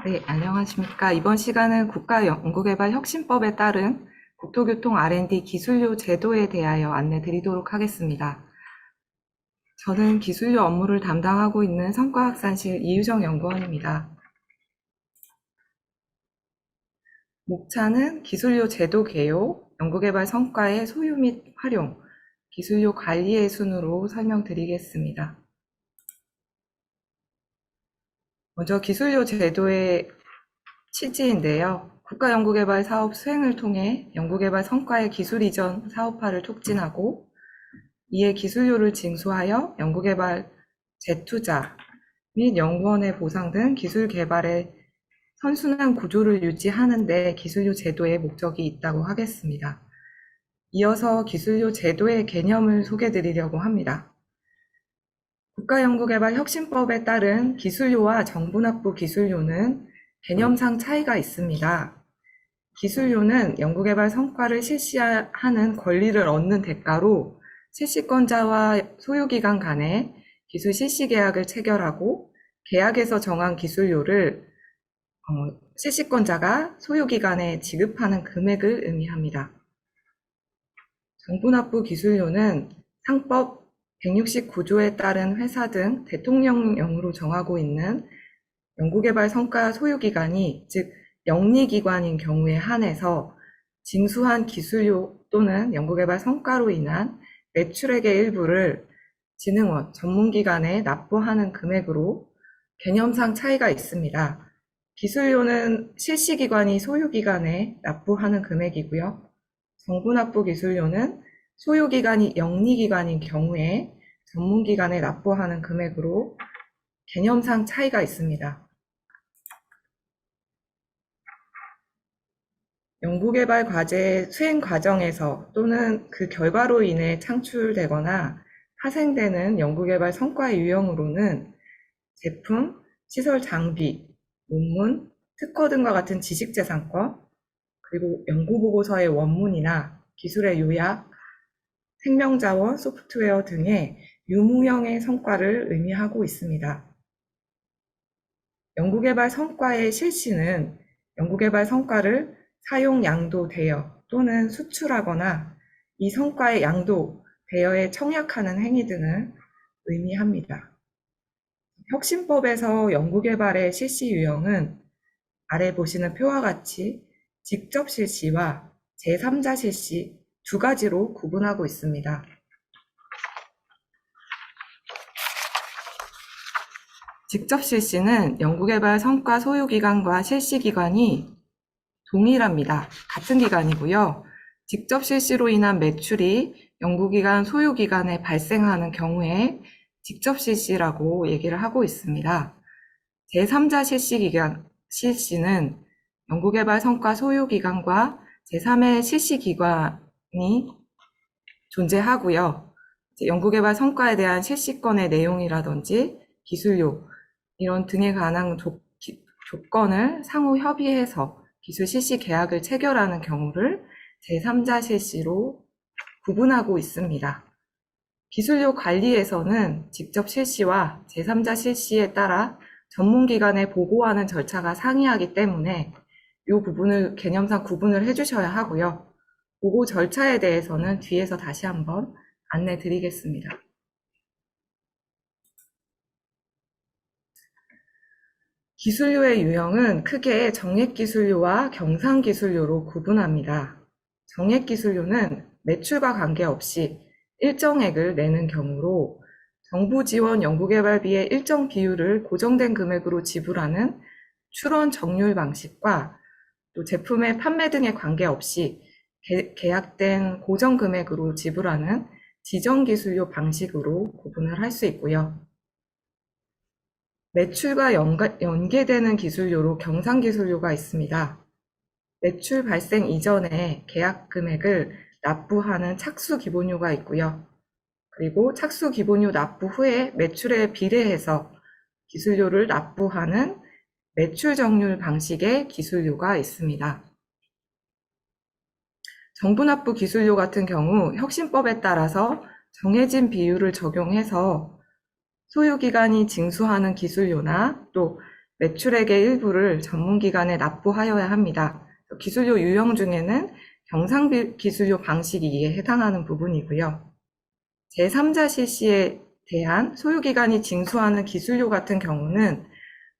네, 안녕하십니까. 이번 시간은 국가연구개발혁신법에 따른 국토교통 R&D 기술료 제도에 대하여 안내 드리도록 하겠습니다. 저는 기술료 업무를 담당하고 있는 성과학산실 이유정 연구원입니다. 목차는 기술료 제도 개요, 연구개발 성과의 소유 및 활용, 기술료 관리의 순으로 설명드리겠습니다. 먼저 기술료 제도의 취지인데요. 국가연구개발 사업 수행을 통해 연구개발 성과의 기술 이전 사업화를 촉진하고 이에 기술료를 징수하여 연구개발 재투자 및 연구원의 보상 등 기술 개발의 선순환 구조를 유지하는 데 기술료 제도의 목적이 있다고 하겠습니다. 이어서 기술료 제도의 개념을 소개드리려고 합니다. 국가연구개발혁신법에 따른 기술료와 정부납부 기술료는 개념상 차이가 있습니다. 기술료는 연구개발 성과를 실시하는 권리를 얻는 대가로 실시권자와 소유기관 간에 기술 실시 계약을 체결하고 계약에서 정한 기술료를 실시권자가 소유기관에 지급하는 금액을 의미합니다. 정부납부 기술료는 상법 169조에 따른 회사 등 대통령령으로 정하고 있는 연구개발 성과 소유기관이 즉 영리기관인 경우에 한해서 징수한 기술료 또는 연구개발 성과로 인한 매출액의 일부를 진흥원, 전문기관에 납부하는 금액으로 개념상 차이가 있습니다. 기술료는 실시기관이 소유기관에 납부하는 금액이고요. 정부납부 기술료는 소유기관이 영리기관인 경우에 전문기관에 납부하는 금액으로 개념상 차이가 있습니다. 연구개발 과제 수행 과정에서 또는 그 결과로 인해 창출되거나 파생되는 연구개발 성과의 유형으로는 제품, 시설 장비, 논문, 특허 등과 같은 지식재산권, 그리고 연구보고서의 원문이나 기술의 요약, 생명자원, 소프트웨어 등의 유무형의 성과를 의미하고 있습니다. 연구개발 성과의 실시는 연구개발 성과를 사용 양도 대여 또는 수출하거나 이 성과의 양도 대여에 청약하는 행위 등을 의미합니다. 혁신법에서 연구개발의 실시 유형은 아래 보시는 표와 같이 직접 실시와 제3자 실시 두 가지로 구분하고 있습니다. 직접 실시는 연구개발 성과 소유기관과 실시기관이 동일합니다. 같은 기간이고요. 직접 실시로 인한 매출이 연구기관 소유기관에 발생하는 경우에 직접 실시라고 얘기를 하고 있습니다. 제3자 실시는 연구개발 성과 소유기관과 제3의 실시기관이 존재하고요. 연구개발 성과에 대한 실시권의 내용이라든지 기술료 이런 등에 관한 조건을 상호 협의해서 기술 실시 계약을 체결하는 경우를 제3자 실시로 구분하고 있습니다. 기술료 관리에서는 직접 실시와 제3자 실시에 따라 전문기관에 보고하는 절차가 상이하기 때문에 이 부분을 개념상 구분을 해주셔야 하고요. 보고 절차에 대해서는 뒤에서 다시 한번 안내 드리겠습니다. 기술료의 유형은 크게 정액기술료와 경상기술료로 구분합니다. 정액기술료는 매출과 관계없이 일정액을 내는 경우로 정부 지원 연구개발비의 일정 비율을 고정된 금액으로 지불하는 출원 정률 방식과 또 제품의 판매 등에 관계없이 계약된 고정 금액으로 지불하는 지정기술료 방식으로 구분을 할 수 있고요. 매출과 연계되는 기술료로 경상기술료가 있습니다. 매출 발생 이전에 계약 금액을 납부하는 착수기본료가 있고요. 그리고 착수기본료 납부 후에 매출에 비례해서 기술료를 납부하는 매출정률 방식의 기술료가 있습니다. 정부납부 기술료 같은 경우 혁신법에 따라서 정해진 비율을 적용해서 소유기관이 징수하는 기술료나 또 매출액의 일부를 전문기관에 납부하여야 합니다. 기술료 유형 중에는 경상기술료 방식이 이에 해당하는 부분이고요. 제3자 실시에 대한 소유기관이 징수하는 기술료 같은 경우는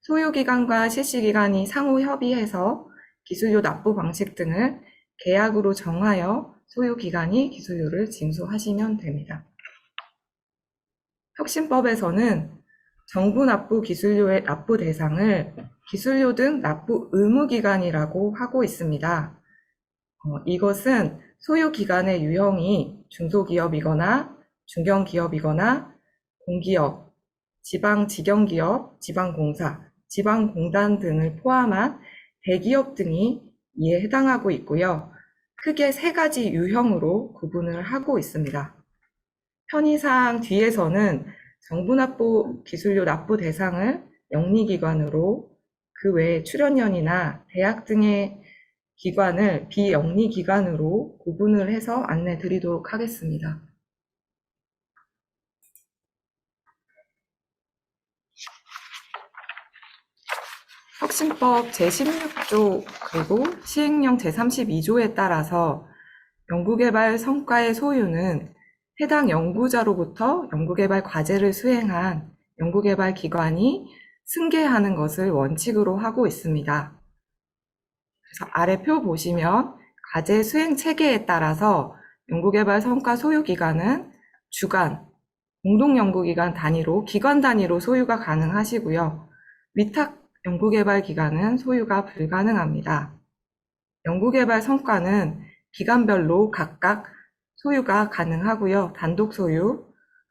소유기관과 실시기관이 상호 협의해서 기술료 납부 방식 등을 계약으로 정하여 소유기관이 기술료를 징수하시면 됩니다. 혁신법에서는 정부 납부 기술료의 납부 대상을 기술료 등 납부 의무기관이라고 하고 있습니다. 이것은 소유기관의 유형이 중소기업이거나 중견기업이거나 공기업, 지방직영기업, 지방공사, 지방공단 등을 포함한 대기업 등이 이에 해당하고 있고요. 크게 세 가지 유형으로 구분을 하고 있습니다. 편의상 뒤에서는 정부 납부 기술료 납부 대상을 영리기관으로 그 외에 출연연이나 대학 등의 기관을 비영리기관으로 구분을 해서 안내 드리도록 하겠습니다. 혁신법 제16조 그리고 시행령 제32조에 따라서 연구개발 성과의 소유는 해당 연구자로부터 연구개발 과제를 수행한 연구개발 기관이 승계하는 것을 원칙으로 하고 있습니다. 그래서 아래 표 보시면 과제 수행 체계에 따라서 연구개발 성과 소유기관은 주관, 공동연구기관 단위로 기관 단위로 소유가 가능하시고요. 위탁 연구개발 기관은 소유가 불가능합니다. 연구개발 성과는 기관별로 각각 소유가 가능하고요. 단독 소유,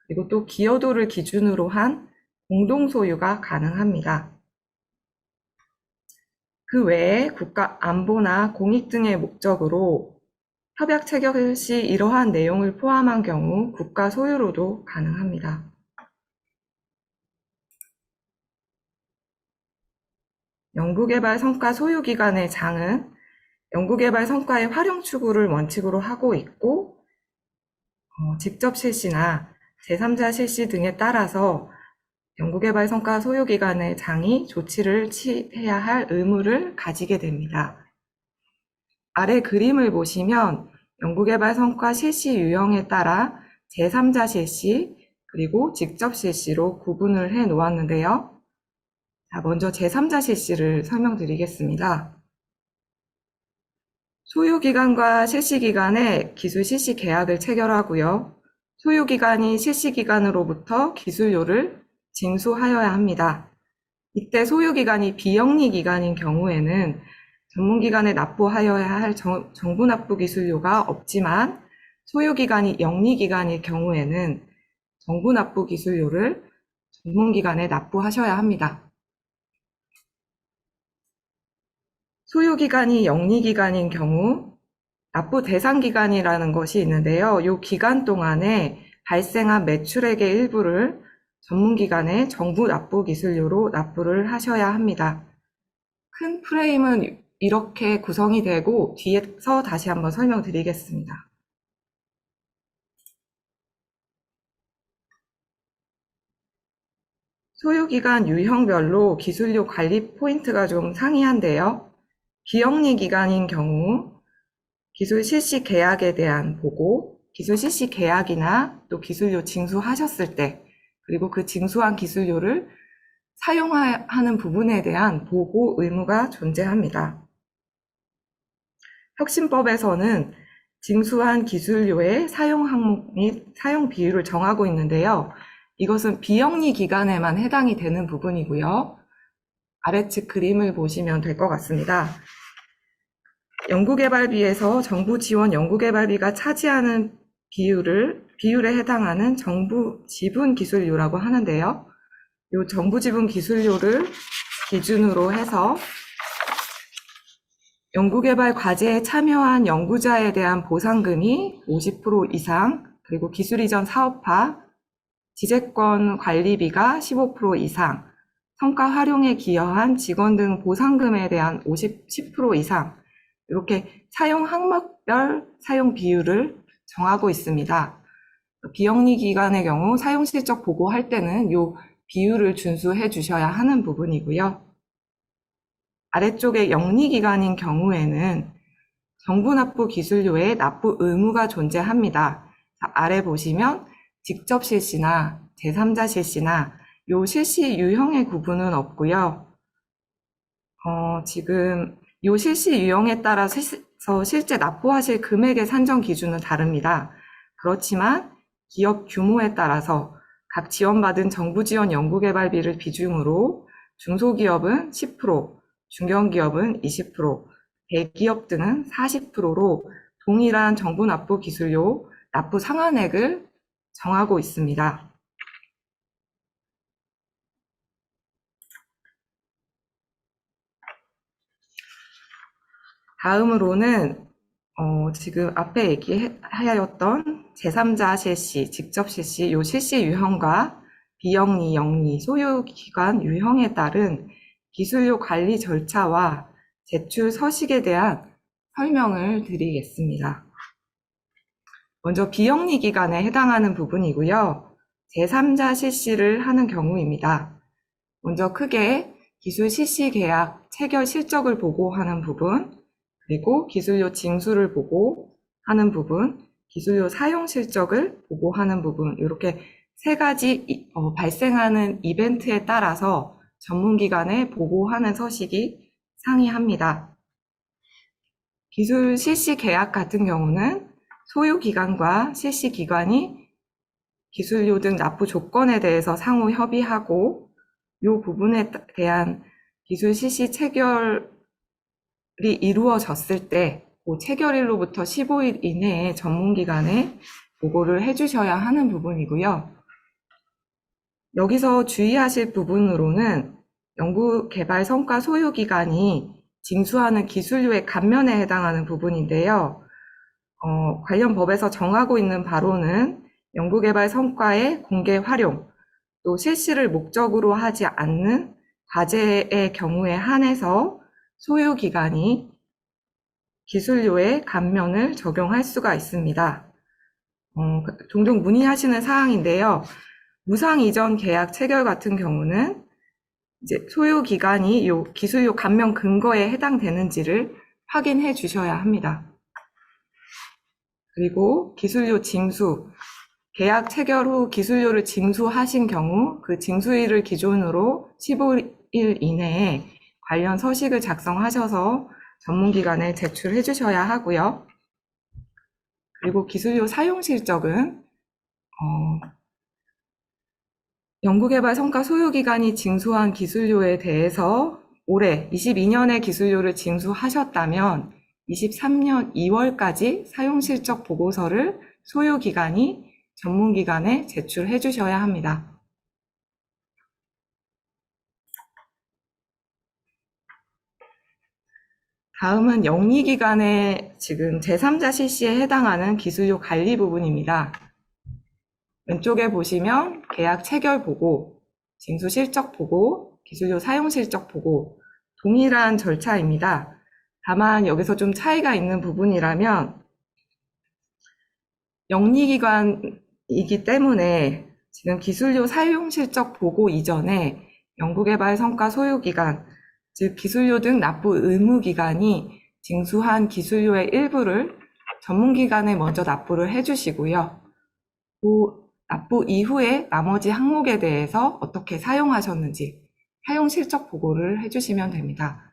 그리고 또 기여도를 기준으로 한 공동 소유가 가능합니다. 그 외에 국가 안보나 공익 등의 목적으로 협약 체결 시 이러한 내용을 포함한 경우 국가 소유로도 가능합니다. 연구개발 성과 소유기관의 장은 연구개발 성과의 활용 추구를 원칙으로 하고 있고 직접 실시나 제3자 실시 등에 따라서 연구개발 성과 소유기관의 장이 조치를 취해야 할 의무를 가지게 됩니다. 아래 그림을 보시면 연구개발 성과 실시 유형에 따라 제3자 실시 그리고 직접 실시로 구분을 해 놓았는데요. 자, 먼저 제3자 실시를 설명드리겠습니다. 소유기관과 실시기관의 기술 실시 계약을 체결하고요. 소유기관이 실시기관으로부터 기술료를 징수하여야 합니다. 이때 소유기관이 비영리기관인 경우에는 전문기관에 납부하여야 할 정부 납부 기술료가 없지만 소유기관이 영리기관일 경우에는 정부 납부 기술료를 전문기관에 납부하셔야 합니다. 소유기관이 영리기관인 경우 납부 대상 기간이라는 것이 있는데요. 이 기간 동안에 발생한 매출액의 일부를 전문기관에 정부 납부 기술료로 납부를 하셔야 합니다. 큰 프레임은 이렇게 구성이 되고 뒤에서 다시 한번 설명드리겠습니다. 소유기관 유형별로 기술료 관리 포인트가 좀 상이한데요. 비영리 기관인 경우 기술 실시 계약에 대한 보고, 기술 실시 계약이나 또 기술료 징수하셨을 때, 그리고 그 징수한 기술료를 사용하는 부분에 대한 보고 의무가 존재합니다. 혁신법에서는 징수한 기술료의 사용 항목 및 사용 비율을 정하고 있는데요. 이것은 비영리 기관에만 해당이 되는 부분이고요. 아래측 그림을 보시면 될 것 같습니다. 연구개발비에서 정부 지원 연구개발비가 차지하는 비율에 해당하는 정부 지분 기술료라고 하는데요. 이 정부 지분 기술료를 기준으로 해서 연구개발 과제에 참여한 연구자에 대한 보상금이 50% 이상, 그리고 기술 이전 사업화, 지재권 관리비가 15% 이상, 성과 활용에 기여한 직원 등 보상금에 대한 10% 이상, 이렇게 사용 항목별 사용 비율을 정하고 있습니다. 비영리 기관의 경우 사용 실적 보고할 때는 이 비율을 준수해 주셔야 하는 부분이고요. 아래쪽에 영리기관인 경우에는 정부 납부 기술료에 납부 의무가 존재합니다. 아래 보시면 직접 실시나 제3자 실시나 요 실시 유형의 구분은 없고요. 지금 요 실시 유형에 따라서 실제 납부하실 금액의 산정 기준은 다릅니다. 그렇지만 기업 규모에 따라서 각 지원받은 정부 지원 연구개발비를 비중으로 중소기업은 10%, 중견기업은 20%, 대기업 등은 40%로 동일한 정부 납부 기술료 납부 상한액을 정하고 있습니다. 다음으로는 지금 앞에 얘기하였던 제3자 실시, 직접 실시, 요 실시 유형과 비영리, 영리, 소유기관 유형에 따른 기술료 관리 절차와 제출 서식에 대한 설명을 드리겠습니다. 먼저 비영리 기관에 해당하는 부분이고요. 제3자 실시를 하는 경우입니다. 먼저 크게 기술 실시 계약 체결 실적을 보고하는 부분, 그리고 기술료 징수를 보고하는 부분, 기술료 사용 실적을 보고하는 부분, 이렇게 세 가지 발생하는 이벤트에 따라서 전문기관에 보고하는 서식이 상이합니다. 기술 실시 계약 같은 경우는 소유기관과 실시기관이 기술료 등 납부 조건에 대해서 상호 협의하고 이 부분에 대한 기술 실시 체결이 이루어졌을 때 그 체결일로부터 15일 이내에 전문기관에 보고를 해주셔야 하는 부분이고요. 여기서 주의하실 부분으로는 연구개발 성과 소유기관이 징수하는 기술료의 감면에 해당하는 부분인데요. 관련 법에서 정하고 있는 바로는 연구개발 성과의 공개 활용, 또 실시를 목적으로 하지 않는 과제의 경우에 한해서 소유기관이 기술료의 감면을 적용할 수가 있습니다. 종종 문의하시는 사항인데요. 무상 이전 계약 체결 같은 경우는 이제 소유기관이 요 기술료 감면 근거에 해당되는지를 확인해 주셔야 합니다. 그리고 기술료 징수, 계약 체결 후 기술료를 징수하신 경우 그 징수일을 기준으로 15일 이내에 관련 서식을 작성하셔서 전문기관에 제출해 주셔야 하고요. 그리고 기술료 사용 실적은 연구개발 성과 소유기관이 징수한 기술료에 대해서 올해 22년에 기술료를 징수하셨다면 23년 2월까지 사용실적 보고서를 소유기관이 전문기관에 제출해 주셔야 합니다. 다음은 영리기관의 지금 제3자 실시에 해당하는 기술료 관리 부분입니다. 왼쪽에 보시면 계약 체결 보고, 징수 실적 보고, 기술료 사용 실적 보고 동일한 절차입니다. 다만 여기서 좀 차이가 있는 부분이라면 영리기관이기 때문에 지금 기술료 사용 실적 보고 이전에 연구개발 성과 소유기관, 즉 기술료 등 납부 의무기관이 징수한 기술료의 일부를 전문기관에 먼저 납부를 해주시고요. 그 납부 이후에 나머지 항목에 대해서 어떻게 사용하셨는지 사용 실적 보고를 해주시면 됩니다.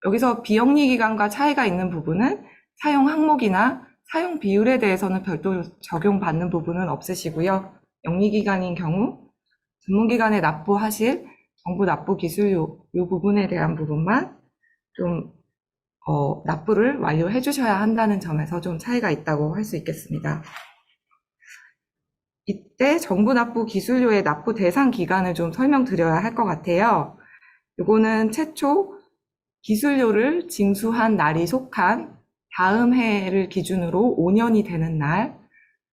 여기서 비영리기관과 차이가 있는 부분은 사용 항목이나 사용 비율에 대해서는 별도로 적용받는 부분은 없으시고요. 영리기관인 경우 전문기관에 납부하실 정부 납부 기술료 이 부분에 대한 부분만 좀 납부를 완료해 주셔야 한다는 점에서 좀 차이가 있다고 할 수 있겠습니다. 이때 정부 납부 기술료의 납부 대상 기간을 좀 설명드려야 할 것 같아요. 이거는 최초 기술료를 징수한 날이 속한 다음 해를 기준으로 5년이 되는 날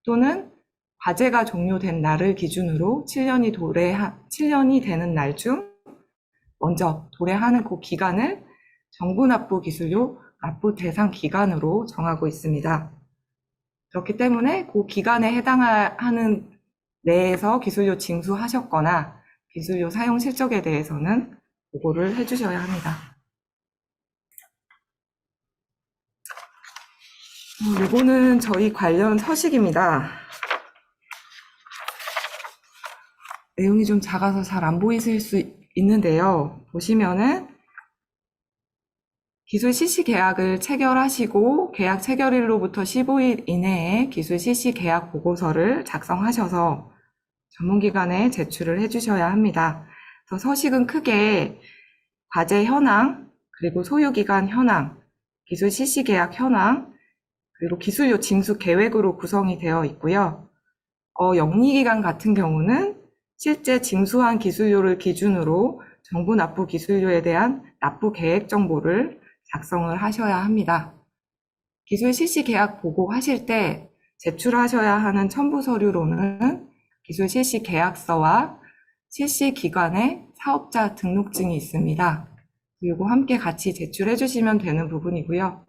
또는 과제가 종료된 날을 기준으로 7년이 되는 날 중 먼저 도래하는 그 기간을 정부 납부 기술료 납부 대상 기간으로 정하고 있습니다. 그렇기 때문에 그 기간에 해당하는 내에서 기술료 징수하셨거나 기술료 사용 실적에 대해서는 보고를 해주셔야 합니다. 요거는 저희 관련 서식입니다. 내용이 좀 작아서 잘 안 보이실 수 있는데요. 보시면은 기술 실시 계약을 체결하시고 계약 체결일로부터 15일 이내에 기술 실시 계약 보고서를 작성하셔서 전문기관에 제출을 해주셔야 합니다. 그래서 서식은 크게 과제 현황, 그리고 소유기간 현황, 기술 실시 계약 현황, 그리고 기술료 징수 계획으로 구성이 되어 있고요. 영리기간 같은 경우는 실제 징수한 기술료를 기준으로 정부 납부 기술료에 대한 납부 계획 정보를 작성을 하셔야 합니다. 기술 실시 계약 보고하실 때 제출하셔야 하는 첨부 서류로는 기술 실시 계약서와 실시 기관의 사업자 등록증이 있습니다. 이거 함께 같이 제출해 주시면 되는 부분이고요.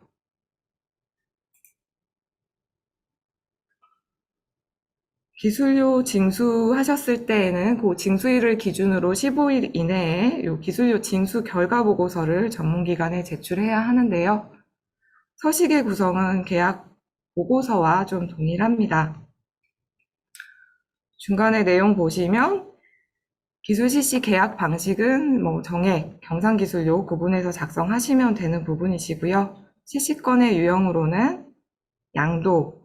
기술료 징수하셨을 때에는 그 징수일을 기준으로 15일 이내에 이 기술료 징수 결과 보고서를 전문기관에 제출해야 하는데요. 서식의 구성은 계약 보고서와 좀 동일합니다. 중간에 내용 보시면 기술 실시 계약 방식은 정액, 경상기술료 구분해서 작성하시면 되는 부분이시고요. 실시권의 유형으로는 양도,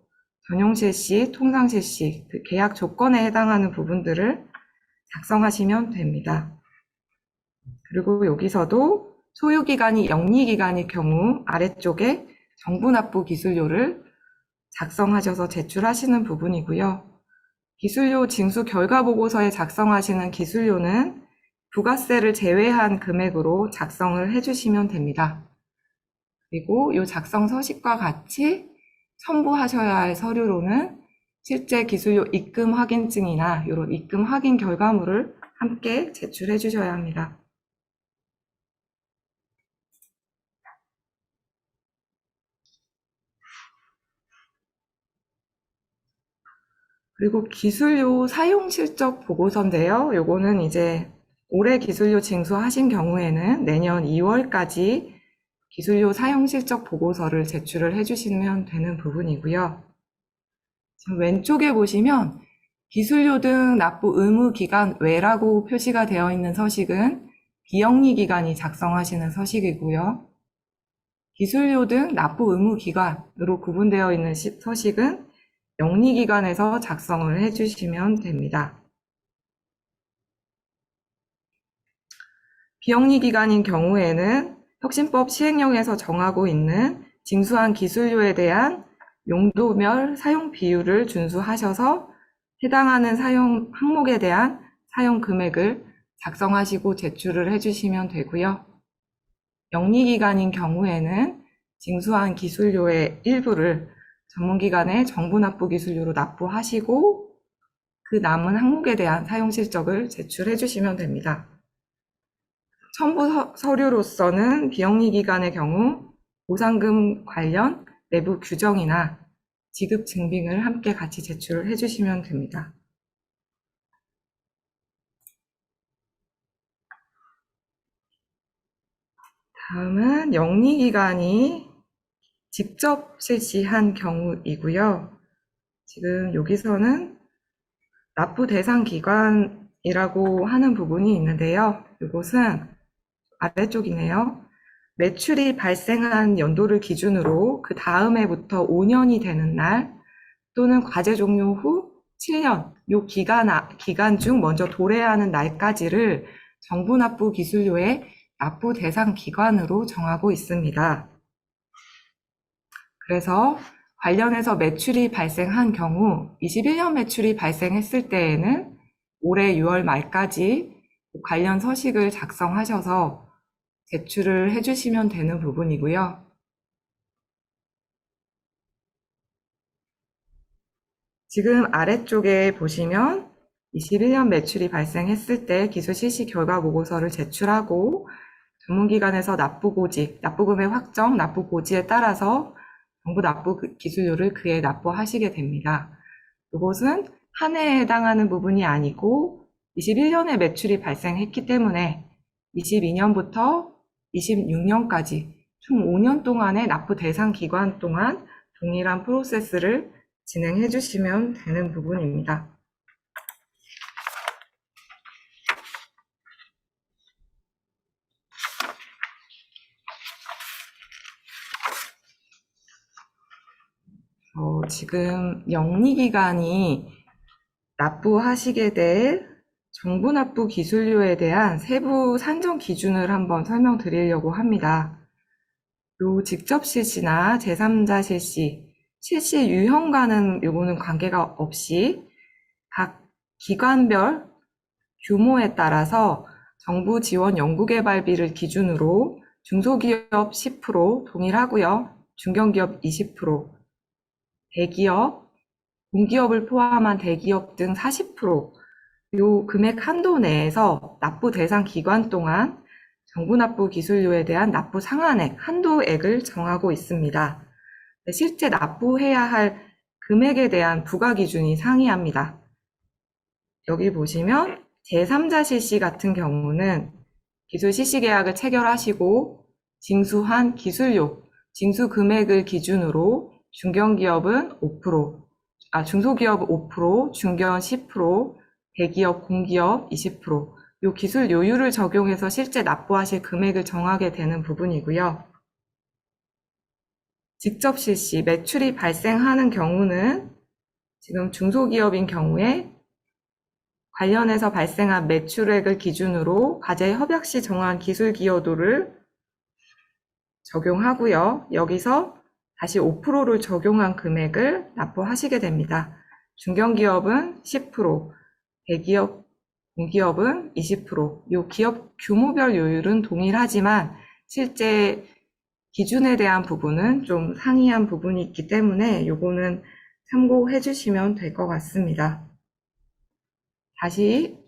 전용 실시, 통상 실시, 그 계약 조건에 해당하는 부분들을 작성하시면 됩니다. 그리고 여기서도 소유기간이 영리기간일 경우 아래쪽에 정부 납부 기술료를 작성하셔서 제출하시는 부분이고요. 기술료 징수 결과 보고서에 작성하시는 기술료는 부가세를 제외한 금액으로 작성을 해주시면 됩니다. 그리고 이 작성 서식과 같이 첨부하셔야 할 서류로는 실제 기술료 입금 확인증이나 이런 입금 확인 결과물을 함께 제출해 주셔야 합니다. 그리고 기술료 사용 실적 보고서인데요. 요거는 이제 올해 기술료 징수하신 경우에는 내년 2월까지 기술료 사용 실적 보고서를 제출을 해주시면 되는 부분이고요. 지금 왼쪽에 보시면 기술료 등 납부 의무 기간 외라고 표시가 되어 있는 서식은 비영리 기관이 작성하시는 서식이고요. 기술료 등 납부 의무 기관으로 구분되어 있는 서식은 영리기관에서 작성을 해주시면 됩니다. 비영리기관인 경우에는 혁신법 시행령에서 정하고 있는 징수한 기술료에 대한 용도별 사용 비율을 준수하셔서 해당하는 사용 항목에 대한 사용 금액을 작성하시고 제출을 해주시면 되고요. 영리기관인 경우에는 징수한 기술료의 일부를 전문기관에 정부 납부 기술료로 납부하시고 그 남은 항목에 대한 사용 실적을 제출해 주시면 됩니다. 첨부 서류로서는 비영리기관의 경우 보상금 관련 내부 규정이나 지급 증빙을 함께 같이 제출을 해주시면 됩니다. 다음은 영리기관이 직접 실시한 경우이고요. 지금 여기서는 납부 대상 기관이라고 하는 부분이 있는데요. 이것은 아래쪽이네요. 매출이 발생한 연도를 기준으로 그 다음 해부터 5년이 되는 날 또는 과제 종료 후 7년, 요 기간 중 먼저 도래하는 날까지를 정부 납부 기술료의 납부 대상 기관으로 정하고 있습니다. 그래서 관련해서 매출이 발생한 경우 21년 매출이 발생했을 때에는 올해 6월 말까지 관련 서식을 작성하셔서 제출을 해주시면 되는 부분이고요. 지금 아래쪽에 보시면 21년 매출이 발생했을 때 기술 실시 결과 보고서를 제출하고 전문기관에서 납부금액 확정, 납부 고지에 따라서 정부 납부 기술료를 그에 납부하시게 됩니다. 이것은 한 해에 해당하는 부분이 아니고 21년에 매출이 발생했기 때문에 22년부터 26년까지 총 5년 동안의 납부 대상 기간 동안 동일한 프로세스를 진행해 주시면 되는 부분입니다. 지금 영리기관이 납부하시게 될 정부 납부 기술료에 대한 세부 산정 기준을 한번 설명드리려고 합니다. 요 직접 실시나 제3자 실시, 실시 유형과는 요거는 관계가 없이 각 기관별 규모에 따라서 정부 지원 연구개발비를 기준으로 중소기업 10% 동일하고요. 중견기업 20%, 대기업, 공기업을 포함한 대기업 등 40%, 요 금액 한도 내에서 납부 대상 기간 동안 정부 납부 기술료에 대한 납부 상한액, 한도액을 정하고 있습니다. 실제 납부해야 할 금액에 대한 부과 기준이 상이합니다. 여기 보시면 제3자 실시 같은 경우는 기술 실시 계약을 체결하시고 징수한 기술료, 징수 금액을 기준으로 중견기업은 5%, 중소기업은 5%, 중견 10%, 대기업, 공기업 20%, 요 기술 요율을 적용해서 실제 납부하실 금액을 정하게 되는 부분이고요. 직접 실시, 매출이 발생하는 경우는 지금 중소기업인 경우에 관련해서 발생한 매출액을 기준으로 과제 협약 시 정한 기술 기여도를 적용하고요. 여기서 다시 5%를 적용한 금액을 납부하시게 됩니다. 중견기업은 10%, 대기업, 공기업은 20%. 요 기업 규모별 요율은 동일하지만 실제 기준에 대한 부분은 좀 상이한 부분이 있기 때문에 요거는 참고해 주시면 될 것 같습니다. 다시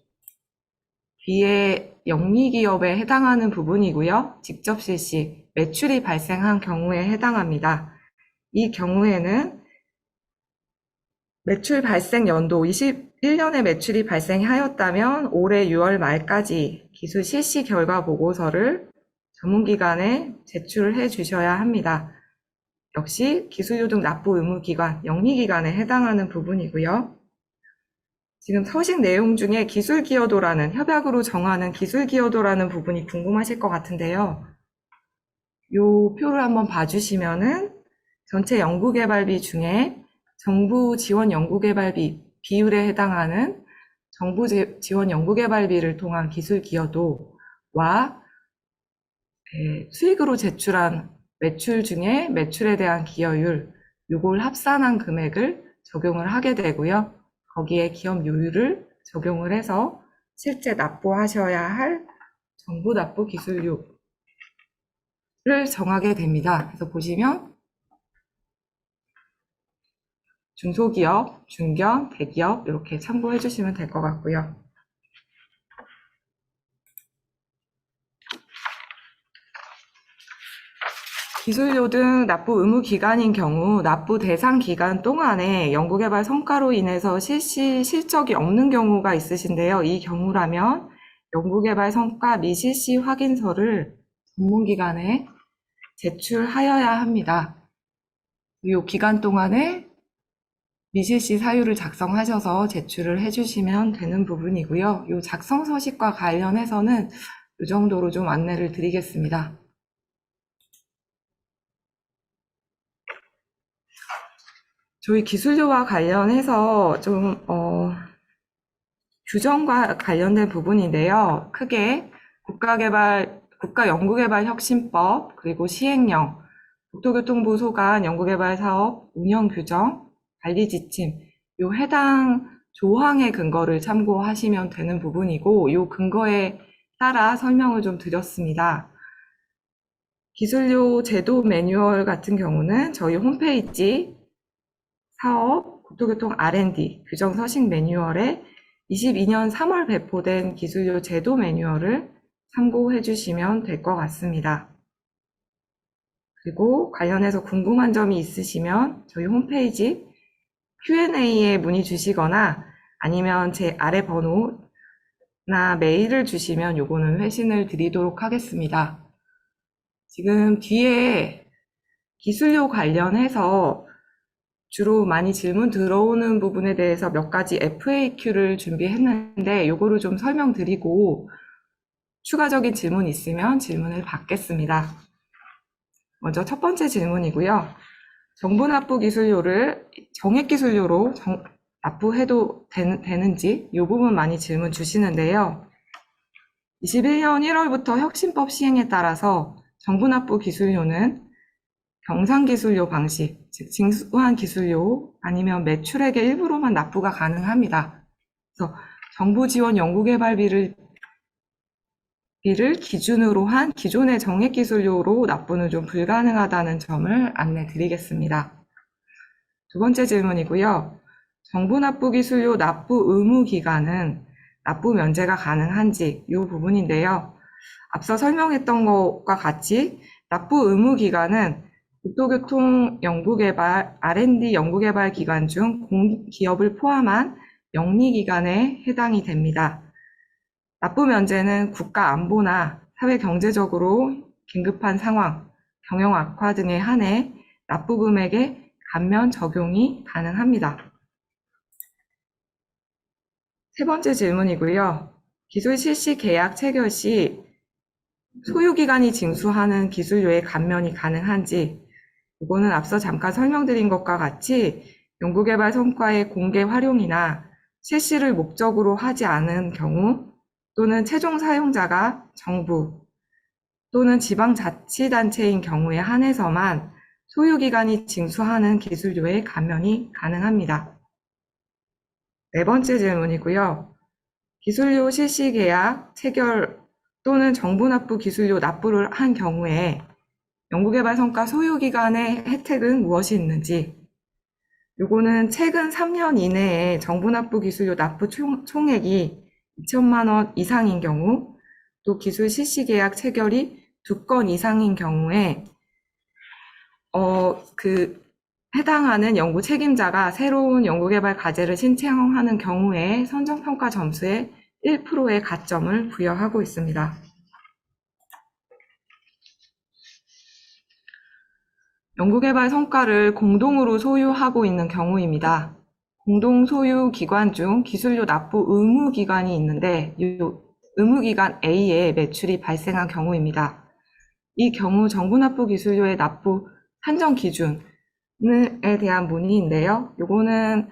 뒤에 영리기업에 해당하는 부분이고요. 직접 실시, 매출이 발생한 경우에 해당합니다. 이 경우에는 매출 발생 연도 21년에 매출이 발생하였다면 올해 6월 말까지 기술 실시 결과 보고서를 전문기관에 제출을 해 주셔야 합니다. 역시 기술요동 납부 의무기관, 영리기관에 해당하는 부분이고요. 지금 서식 내용 중에 기술기여도라는, 협약으로 정하는 기술기여도라는 부분이 궁금하실 것 같은데요. 요 표를 한번 봐주시면은 전체 연구개발비 중에 정부 지원 연구개발비 비율에 해당하는 정부 지원 연구개발비를 통한 기술기여도와 수익으로 제출한 매출 중에 매출에 대한 기여율, 요걸 합산한 금액을 적용을 하게 되고요. 거기에 기업 요율을 적용을 해서 실제 납부하셔야 할 정부 납부 기술료를 정하게 됩니다. 그래서 보시면 중소기업, 중견, 대기업 이렇게 참고해 주시면 될 것 같고요. 기술료 등 납부 의무 기간인 경우 납부 대상 기간 동안에 연구개발 성과로 인해서 실시 실적이 없는 경우가 있으신데요. 이 경우라면 연구개발 성과 미실시 확인서를 전문기관에 제출하여야 합니다. 이 기간 동안에 미실시 사유를 작성하셔서 제출을 해주시면 되는 부분이고요. 이 작성 서식과 관련해서는 이 정도로 좀 안내를 드리겠습니다. 저희 기술료와 관련해서 좀 규정과 관련된 부분인데요. 크게 국가연구개발혁신법, 그리고 시행령, 국토교통부 소관 연구개발 사업 운영 규정, 관리 지침, 요 해당 조항의 근거를 참고하시면 되는 부분이고, 요 근거에 따라 설명을 좀 드렸습니다. 기술료 제도 매뉴얼 같은 경우는 저희 홈페이지 사업, 국토교통 R&D 규정 서식 매뉴얼에 22년 3월 배포된 기술료 제도 매뉴얼을 참고해 주시면 될 것 같습니다. 그리고 관련해서 궁금한 점이 있으시면 저희 홈페이지 Q&A에 문의 주시거나 아니면 제 아래 번호나 메일을 주시면 요거는 회신을 드리도록 하겠습니다. 지금 뒤에 기술료 관련해서 주로 많이 질문 들어오는 부분에 대해서 몇 가지 FAQ를 준비했는데 요거를 좀 설명드리고 추가적인 질문 있으면 질문을 받겠습니다. 먼저 첫 번째 질문이고요. 정부 납부 기술료를 정액 기술료로 납부해도 되는지 이 부분 많이 질문 주시는데요. 21년 1월부터 혁신법 시행에 따라서 정부 납부 기술료는 경상기술료 방식, 즉 징수한 기술료 아니면 매출액의 일부로만 납부가 가능합니다. 그래서 정부 지원 연구개발비를 기준으로 한 기존의 정액기술료로 납부는 좀 불가능하다는 점을 안내 드리겠습니다. 두 번째 질문이고요. 정부 납부 기술료 납부 의무 기간은 납부 면제가 가능한지 이 부분인데요. 앞서 설명했던 것과 같이 납부 의무 기간은 국토교통 연구개발, R&D 연구개발 기간 중 공기업을 포함한 영리기관에 해당이 됩니다. 납부 면제는 국가 안보나 사회 경제적으로 긴급한 상황, 경영 악화 등에 한해 납부 금액의 감면 적용이 가능합니다. 세 번째 질문이고요. 기술 실시 계약 체결 시 소유기관이 징수하는 기술료의 감면이 가능한지 이거는 앞서 잠깐 설명드린 것과 같이 연구개발 성과의 공개 활용이나 실시를 목적으로 하지 않은 경우 또는 최종 사용자가 정부 또는 지방자치단체인 경우에 한해서만 소유기관이 징수하는 기술료의 감면이 가능합니다. 네 번째 질문이고요. 기술료 실시 계약, 체결 또는 정부 납부 기술료 납부를 한 경우에 연구개발 성과 소유기관의 혜택은 무엇이 있는지 요거는 최근 3년 이내에 정부 납부 기술료 납부 총액이 2천만 원 이상인 경우 또 기술 실시 계약 체결이 2건 이상인 경우에 해당하는 연구 책임자가 새로운 연구개발 과제를 신청하는 경우에 선정평가 점수의 1%의 가점을 부여하고 있습니다. 연구개발 성과를 공동으로 소유하고 있는 경우입니다. 공동 소유 기관 중 기술료 납부 의무 기관이 있는데 이 의무기관 A에 매출이 발생한 경우입니다. 이 경우 정부 납부 기술료의 납부 산정 기준에 대한 문의인데요. 요거는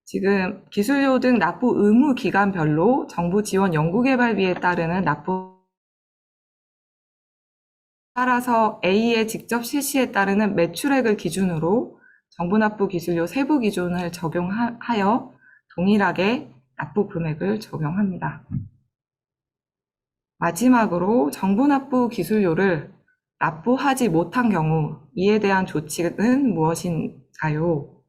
지금 기술료 등 납부 의무 기관별로 정부 지원 연구개발비에 따르는 납부 따라서 A의 직접 실시에 따르는 매출액을 기준으로 정부 납부 기술료 세부 기준을 적용하여 동일하게 납부 금액을 적용합니다. 마지막으로 정부 납부 기술료를 납부하지 못한 경우 이에 대한 조치는 무엇인가요?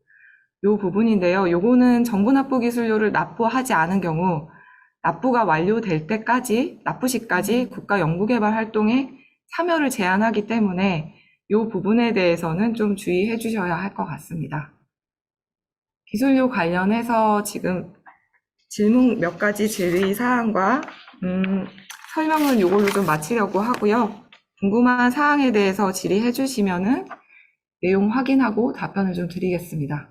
이 부분인데요. 요거는 정부 납부 기술료를 납부하지 않은 경우 납부가 완료될 때까지 납부 시까지 국가 연구개발 활동에 참여를 제한하기 때문에 이 부분에 대해서는 좀 주의해 주셔야 할 것 같습니다. 기술료 관련해서 지금 질문 몇 가지 질의 사항과 설명은 이걸로 좀 마치려고 하고요. 궁금한 사항에 대해서 질의해 주시면은 내용 확인하고 답변을 좀 드리겠습니다.